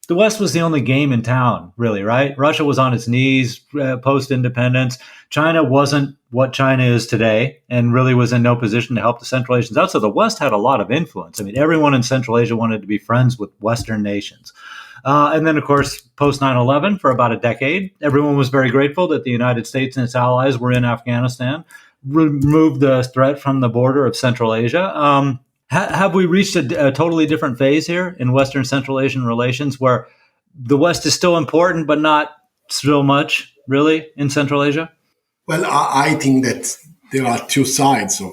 the West was the only game in town, really, right? Russia was on its knees post-independence. China wasn't what China is today and really was in no position to help the Central Asians out. So the West had a lot of influence. I mean, everyone in Central Asia wanted to be friends with Western nations. And then, of course, post 9/11, for about a decade, everyone was very grateful that the United States and its allies were in Afghanistan, removed the threat from the border of Central Asia. Have we reached a totally different phase here in Western Central Asian relations where the West is still important, but not so much, really, in Central Asia? Well, I think that there are two sides of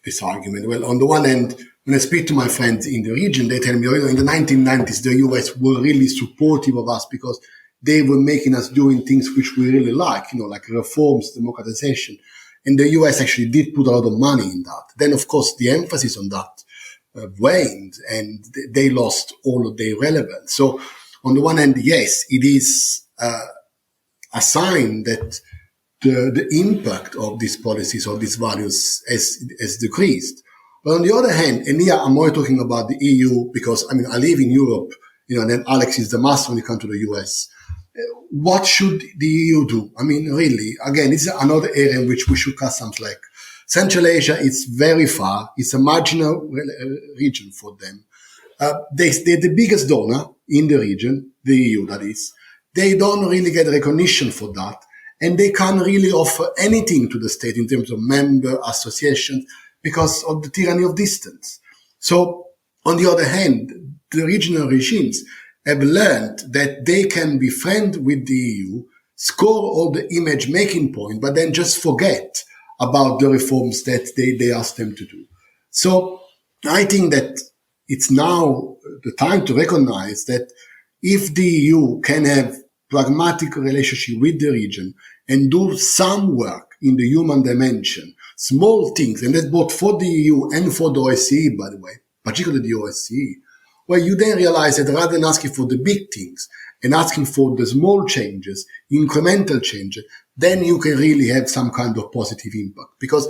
this argument. Well, on the one hand, when I speak to my friends in the region, they tell me, in the 1990s, the US were really supportive of us because they were making us doing things which we really like, like reforms, democratization. And the US actually did put a lot of money in that. Then, of course, the emphasis on that waned and they lost all of their relevance. So on the one hand, yes, it is a sign that the impact of these policies or these values has decreased. But on the other hand, and here I'm more talking about the EU because, I live in Europe, and then Alex is the master when it comes to the US. What should the EU do? Really, again, this is another area in which we should cut some slack. Central Asia is very far. It's a marginal region for them. They're the biggest donor in the region, the EU, that is. They don't really get recognition for that. And they can't really offer anything to the state in terms of member associations because of the tyranny of distance. So, on the other hand, the regional regimes have learned that they can be friends with the EU, score all the image-making points, but then just forget about the reforms that they ask them to do. So, I think that it's now the time to recognize that if the EU can have pragmatic relationship with the region and do some work in the human dimension, small things, and that's both for the EU and for the OSCE, by the way, particularly the OSCE, where you then realize that rather than asking for the big things and asking for the small changes, incremental changes, then you can really have some kind of positive impact. Because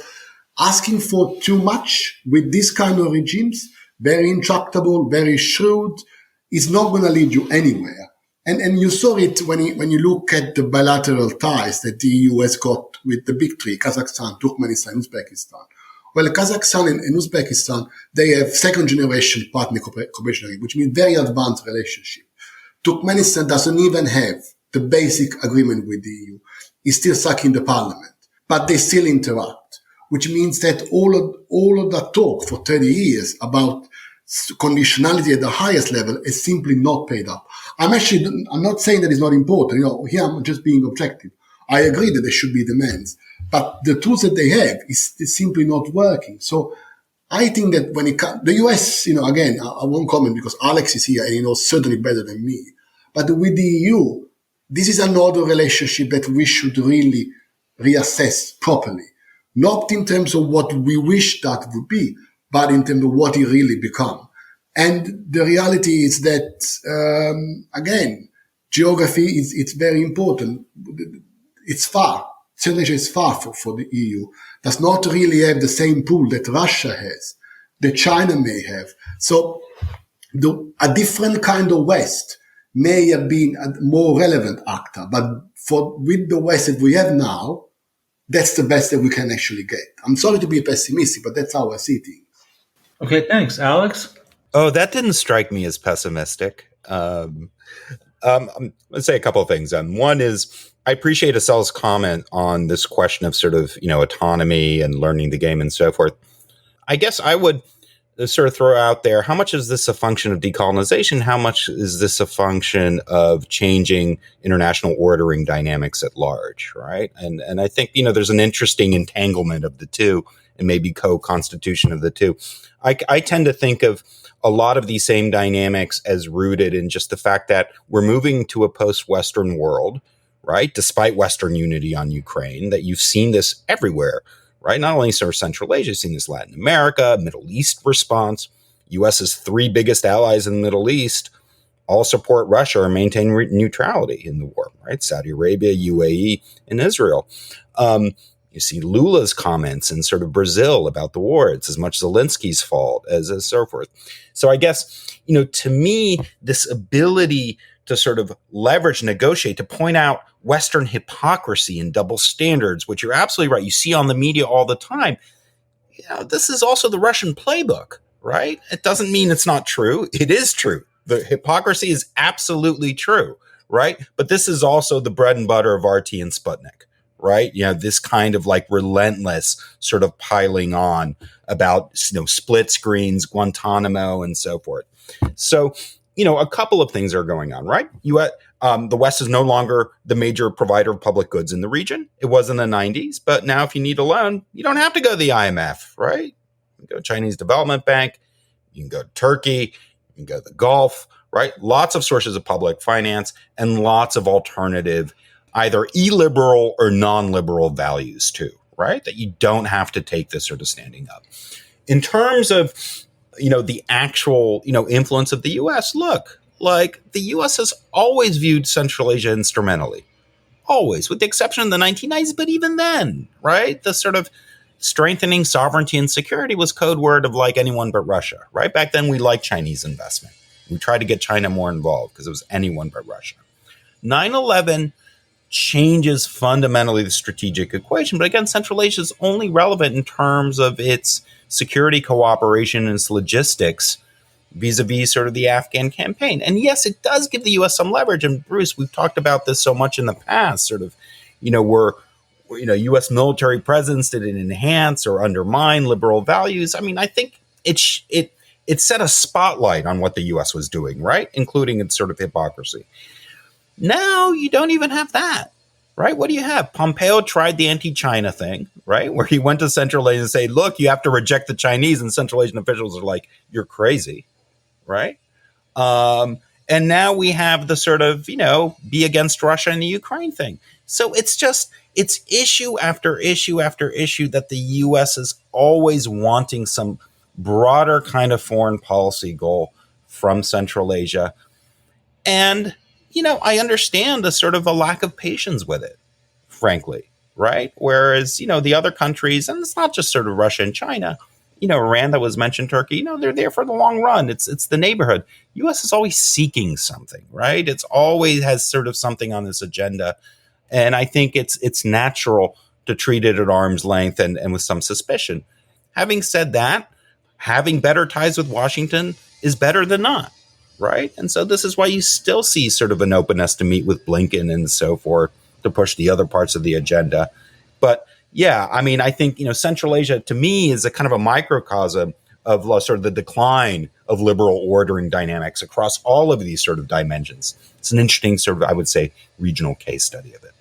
asking for too much with this kind of regimes, very intractable, very shrewd, is not going to lead you anywhere. And you saw it when you look at the bilateral ties that the EU has got with the big three, Kazakhstan, Turkmenistan, Uzbekistan. Well, Kazakhstan and Uzbekistan, they have second-generation partner cooperation, which means very advanced relationship. Turkmenistan doesn't even have the basic agreement with the EU. It's still stuck in the parliament, but they still interact, which means that all of that talk for 30 years about conditionality at the highest level is simply not paid up. I'm not saying that it's not important. Here I'm just being objective. I agree that there should be demands, but the tools that they have is simply not working. So I think that when it comes, the US, again, I won't comment because Alex is here and he knows certainly better than me. But with the EU, this is another relationship that we should really reassess properly. Not in terms of what we wish that would be, but in terms of what it really become. And the reality is that, again, geography it's very important. It's far. Central Asia is far for the EU. Does not really have the same pool that Russia has, that China may have. So a different kind of West may have been a more relevant actor. But with the West that we have now, that's the best that we can actually get. I'm sorry to be pessimistic, but that's how I see things. Okay, thanks. Alex? Oh, that didn't strike me as pessimistic. Let's say a couple of things. One is I appreciate Assel's comment on this question of sort of, autonomy and learning the game and so forth. I guess I would sort of throw out there, how much is this a function of decolonization? How much is this a function of changing international ordering dynamics at large, right? And I think, there's an interesting entanglement of the two and maybe co-constitution of the two. I tend to think of a lot of these same dynamics as rooted in just the fact that we're moving to a post-Western world, right? Despite Western unity on Ukraine, that you've seen this everywhere, right? Not only sort of Central Asia, you've seen this Latin America, Middle East response. U.S.'s three biggest allies in the Middle East all support Russia or maintain neutrality in the war, right? Saudi Arabia, UAE, and Israel. You see Lula's comments in sort of Brazil about the war. It's as much Zelensky's fault as so forth. So I guess, to me, this ability to sort of leverage, negotiate, to point out Western hypocrisy and double standards, which you're absolutely right. You see on the media all the time. This is also the Russian playbook, right? It doesn't mean it's not true. It is true. The hypocrisy is absolutely true, right? But this is also the bread and butter of RT and Sputnik. Right? This kind of like relentless sort of piling on about, split screens, Guantanamo and so forth. So a couple of things are going on, right? The West is no longer the major provider of public goods in the region. It was in the 90s, but now if you need a loan, you don't have to go to the IMF, right? You can go to Chinese Development Bank, you can go to Turkey, you can go to the Gulf, right? Lots of sources of public finance and lots of alternative, either illiberal or non-liberal values too, right? That you don't have to take this sort of standing up. In terms of, the actual, influence of the U.S., look, like the U.S. has always viewed Central Asia instrumentally, always, with the exception of the 1990s. But even then, right, the sort of strengthening sovereignty and security was code word of like anyone but Russia, right? Back then, we liked Chinese investment. We tried to get China more involved because it was anyone but Russia. 9/11 changes fundamentally the strategic equation. But again, Central Asia is only relevant in terms of its security cooperation and its logistics vis-a-vis sort of the Afghan campaign. And yes, it does give the U.S. some leverage. And Bruce, we've talked about this so much in the past, sort of, U.S. military presence, did it enhance or undermine liberal values? I mean, I think it set a spotlight on what the U.S. was doing, right? Including its sort of hypocrisy. Now you don't even have that, right? What do you have? Pompeo tried the anti-China thing, right? Where he went to Central Asia and said, look, you have to reject the Chinese, and Central Asian officials are like, you're crazy, right? And now we have the sort of, be against Russia and the Ukraine thing. So it's issue after issue after issue that the U.S. is always wanting some broader kind of foreign policy goal from Central Asia. And I understand the sort of a lack of patience with it, frankly, right? Whereas, the other countries, and it's not just sort of Russia and China, Iran that was mentioned, Turkey, they're there for the long run. It's the neighborhood. U.S. is always seeking something, right? It's always has sort of something on this agenda. And I think it's natural to treat it at arm's length and with some suspicion. Having said that, having better ties with Washington is better than not. Right. And so this is why you still see sort of an openness to meet with Blinken and so forth to push the other parts of the agenda. But yeah, I mean, I think, Central Asia to me is a kind of a microcosm of sort of the decline of liberal ordering dynamics across all of these sort of dimensions. It's an interesting sort of, I would say, regional case study of it.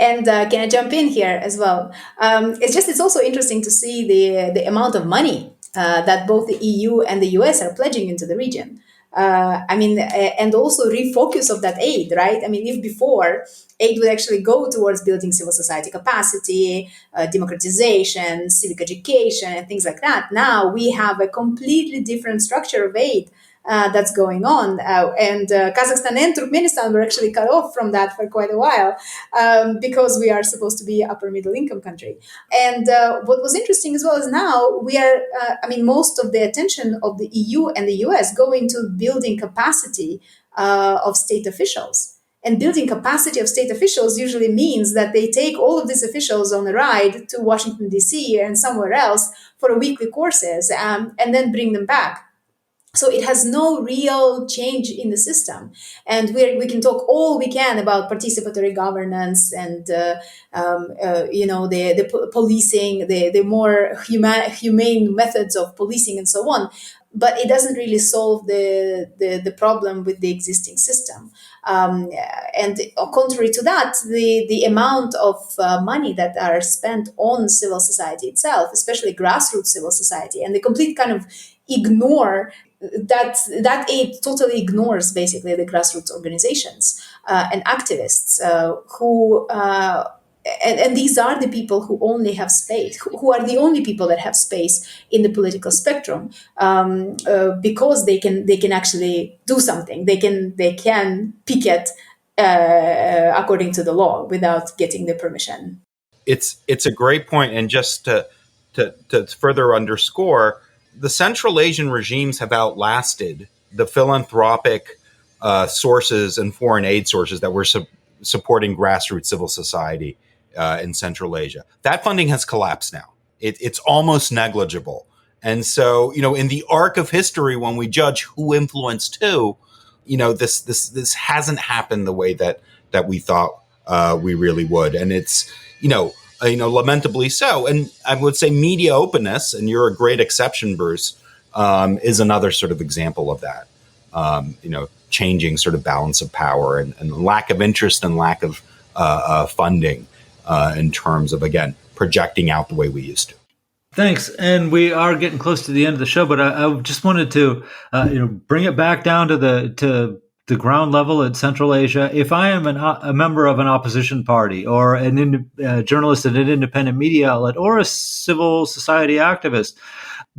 And can I jump in here as well? It's also interesting to see the amount of money that both the EU and the US are pledging into the region. And also refocus of that aid, right? I mean, if before aid would actually go towards building civil society capacity, democratization, civic education, and things like that, now we have a completely different structure of aid that's going on. And Kazakhstan and Turkmenistan were actually cut off from that for quite a while because we are supposed to be an upper middle income country. And what was interesting as well is now we are, most of the attention of the EU and the US go into building capacity of state officials. And building capacity of state officials usually means that they take all of these officials on a ride to Washington, D.C. and somewhere else for weekly courses and then bring them back. So it has no real change in the system. And we can talk all we can about participatory governance and, the policing, the more humane methods of policing and so on. But it doesn't really solve the problem with the existing system. And contrary to that, the amount of money that are spent on civil society itself, especially grassroots civil society, and the complete kind of ignore that aid totally ignores basically the grassroots organizations and activists who and these are the people who only have space, who are the only people that have space in the political spectrum because they can actually do something. They can picket according to the law without getting the permission. It's a great point, and just to further underscore, the Central Asian regimes have outlasted the philanthropic sources and foreign aid sources that were supporting grassroots civil society in Central Asia. That funding has collapsed now. It's almost negligible. And so, in the arc of history, when we judge who influenced who, this hasn't happened the way that we thought we really would. And it's, lamentably so. And I would say media openness, and you're a great exception, Bruce, is another sort of example of that. changing sort of balance of power and lack of interest and lack of funding in terms of, again, projecting out the way we used to. Thanks. And we are getting close to the end of the show, but I just wanted to, bring it back down to the ground level at Central Asia. If I am a member of an opposition party or a journalist at an independent media outlet or a civil society activist,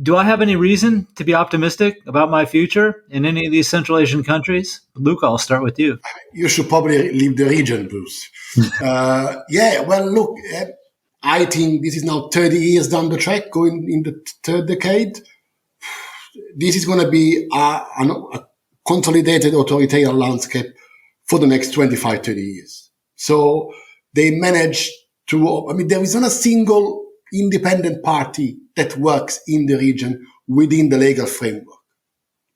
do I have any reason to be optimistic about my future in any of these Central Asian countries? Luca, I'll start with you. You should probably leave the region, Bruce. Look, I think this is now 30 years down the track, going in the third decade. This is going to be a consolidated authoritarian landscape for the next 25, 30 years. So they managed to, there is not a single independent party that works in the region within the legal framework.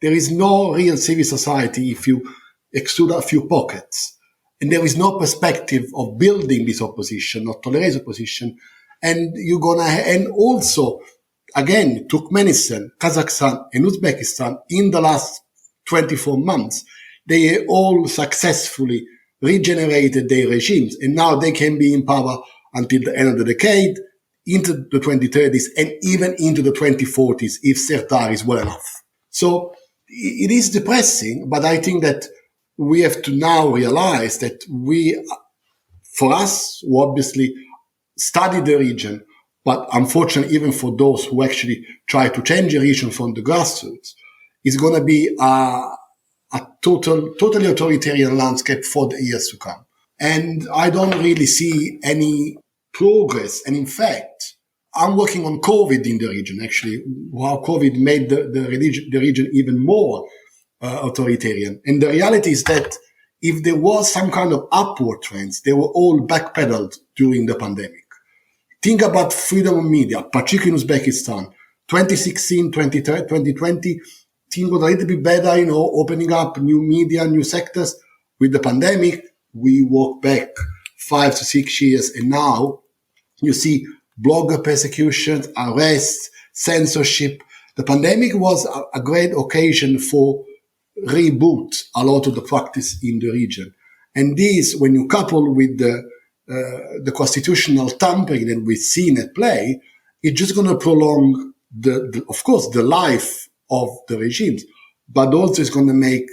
There is no real civil society if you exclude a few pockets. And there is no perspective of building this opposition or tolerate opposition. And and also, again, Turkmenistan, Kazakhstan, and Uzbekistan in the last 24 months, they all successfully regenerated their regimes. And now they can be in power until the end of the decade, into the 2030s, and even into the 2040s if Sirtar is well enough. So it is depressing, but I think that we have to now realize that for us, who obviously study the region, but unfortunately, even for those who actually try to change the region from the grassroots, it's going to be a totally authoritarian landscape for the years to come. And I don't really see any progress. And in fact, I'm working on COVID in the region, actually, how COVID made the region even more authoritarian. And the reality is that if there was some kind of upward trends, they were all backpedaled during the pandemic. Think about freedom of media, particularly in Uzbekistan. 2016, 2020, things got a little bit better, opening up new media, new sectors. With the pandemic, we walked back 5 to 6 years, and now you see blogger persecutions, arrests, censorship. The pandemic was a great occasion for reboot a lot of the practice in the region. And this, when you couple with the constitutional tampering that we've seen at play, it's just going to prolong of course, the life of the regimes, but also it's going to make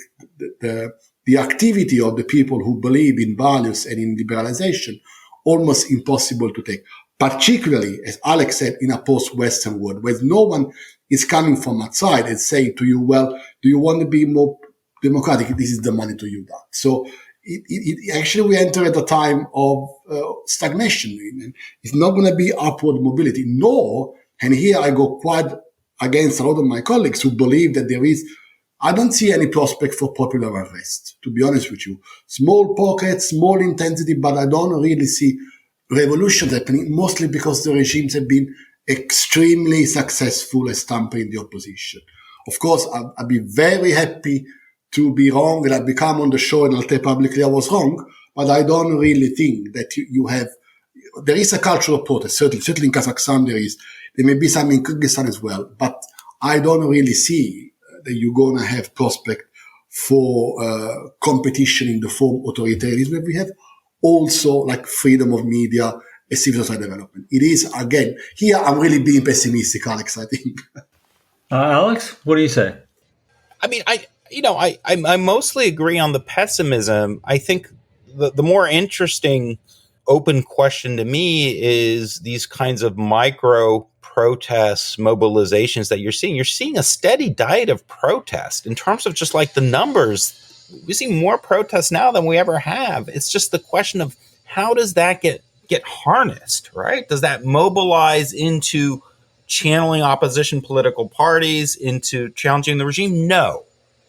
the activity of the people who believe in values and in liberalization almost impossible to take. Particularly, as Alex said, in a post-Western world, where no one is coming from outside and saying to you, well, do you want to be more democratic? This is the money to you that. So actually, we enter at a time of stagnation. It's not going to be upward mobility, nor, and here I go quite against a lot of my colleagues who believe that I don't see any prospect for popular unrest, to be honest with you. Small pockets, small intensity, but I don't really see revolutions happening, mostly because the regimes have been extremely successful at stamping the opposition. Of course, I'd be very happy to be wrong, and I'll become on the show and I'll tell publicly I was wrong, but I don't really think that there is a culture of protest, certainly in Kazakhstan there may be some in Kyrgyzstan as well, but I don't really see that you're going to have prospect for competition in the form of authoritarianism that we have. Also, like freedom of media and civil society development. It is, again, here I'm really being pessimistic, Alex, I think. Alex, what do you say? I mean, I mostly agree on the pessimism. I think the more interesting open question to me is these kinds of micro protests, mobilizations that you're seeing. You're seeing a steady diet of protest in terms of just like the numbers. We see more protests now than we ever have. It's just the question of how does that get harnessed, right? Does that mobilize into channeling opposition political parties, into challenging the regime? No,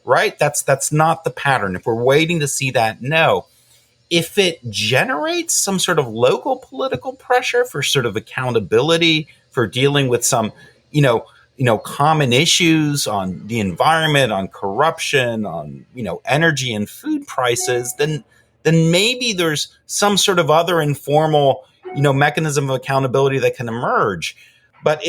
right? That's not the pattern. If we're waiting to see that, no. If it generates some sort of local political pressure for sort of accountability, for dealing with some, common issues on the environment, on corruption, on, energy and food prices, then maybe there's some sort of other informal, mechanism of accountability that can emerge. But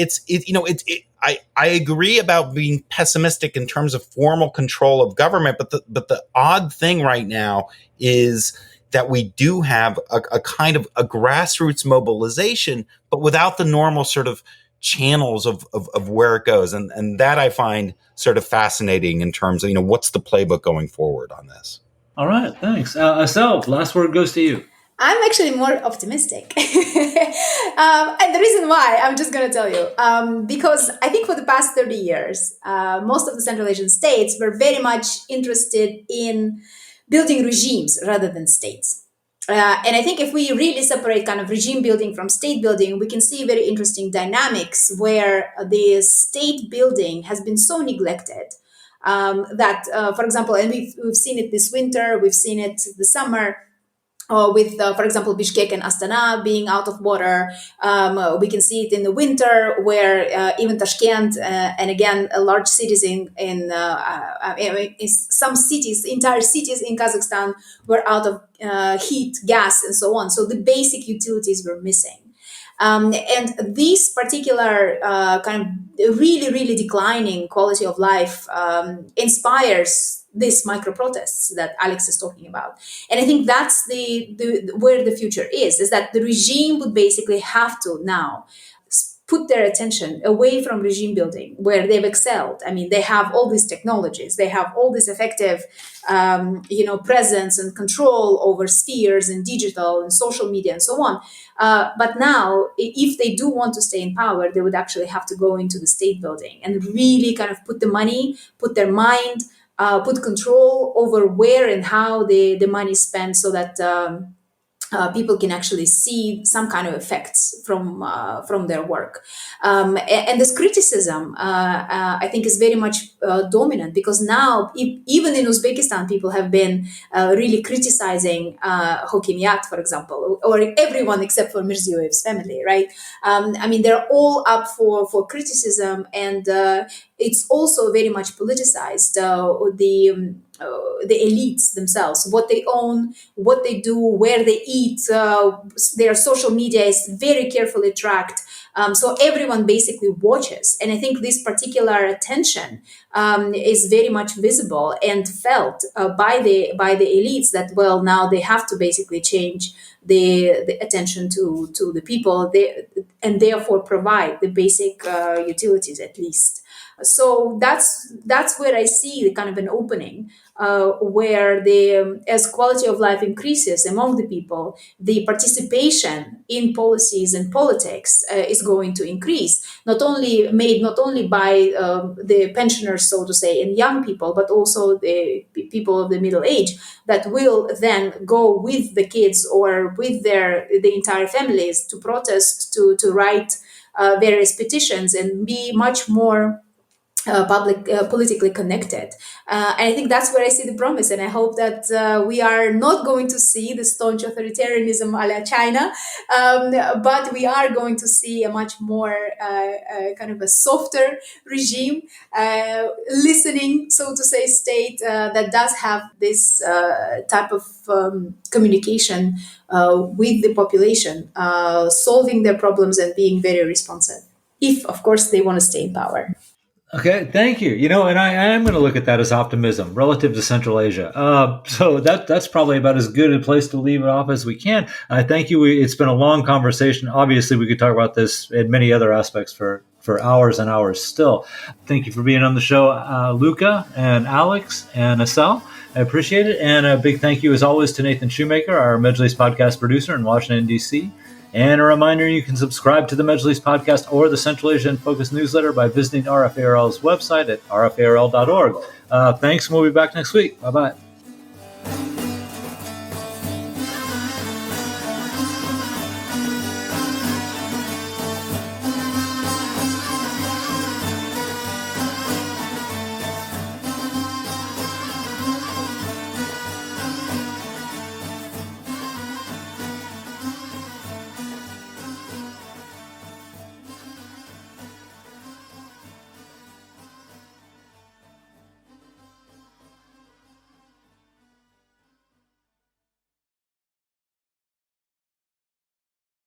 I agree about being pessimistic in terms of formal control of government. But the odd thing right now is that we do have a kind of a grassroots mobilization, but without the normal sort of channels of where it goes. And that I find sort of fascinating in terms of, what's the playbook going forward on this? All right, thanks. Assel, last word goes to you. I'm actually more optimistic. And the reason why, I'm just going to tell you, because I think for the past 30 years, most of the Central Asian states were very much interested in building regimes rather than states. And I think if we really separate kind of regime building from state building, we can see very interesting dynamics where the state building has been so neglected that, for example, and we've seen it this winter, we've seen it this summer, with, for example, Bishkek and Astana being out of water. We can see it in the winter where even Tashkent and again, large cities in some cities, entire cities in Kazakhstan were out of heat, gas, and so on. So the basic utilities were missing. And this particular kind of really, really declining quality of life inspires these micro protests that Alex is talking about. And I think that's the where the future is that the regime would basically have to now put their attention away from regime building, where they've excelled. I mean, they have all these technologies, they have all this effective, presence and control over spheres and digital and social media and so on. But now, if they do want to stay in power, they would actually have to go into the state building and really kind of put the money, put their mind, put control over where and how the money is spent, so that people can actually see some kind of effects from their work. And this criticism, I think, is very much dominant, because now, even in Uzbekistan, people have been really criticizing Hokimiyat, for example, or everyone except for Mirziyoyev's family, right? I mean, they're all up for criticism, and it's also very much politicized. The elites themselves, what they own, what they do, where they eat, their social media is very carefully tracked. So everyone basically watches. And I think this particular attention is very much visible and felt by the elites that, well, now they have to basically change the attention to the people, and therefore provide the basic utilities at least. So that's where I see the kind of an opening, where as quality of life increases among the people, the participation in policies and politics is going to increase. Not only by the pensioners, so to say, and young people, but also the people of the middle age that will then go with the kids or with the entire families to protest, to write various petitions and be much more politically connected. And I think that's where I see the promise. And I hope that we are not going to see the staunch authoritarianism a la China, but we are going to see a much more kind of a softer regime, listening, so to say, state that does have this type of communication with the population, solving their problems and being very responsive, if, of course, they want to stay in power. Okay, thank you. And I am going to look at that as optimism relative to Central Asia. So that's probably about as good a place to leave it off as we can. Thank you. It's been a long conversation. Obviously, we could talk about this and many other aspects for hours and hours still. Thank you for being on the show, Luca and Alex and Assel. I appreciate it. And a big thank you, as always, to Nathan Shoemaker, our Medjlis podcast producer in Washington, D.C., and a reminder, you can subscribe to the Medjlis podcast or the Central Asian Focus newsletter by visiting RFARL's website at rfarl.org. Thanks, and we'll be back next week. Bye-bye.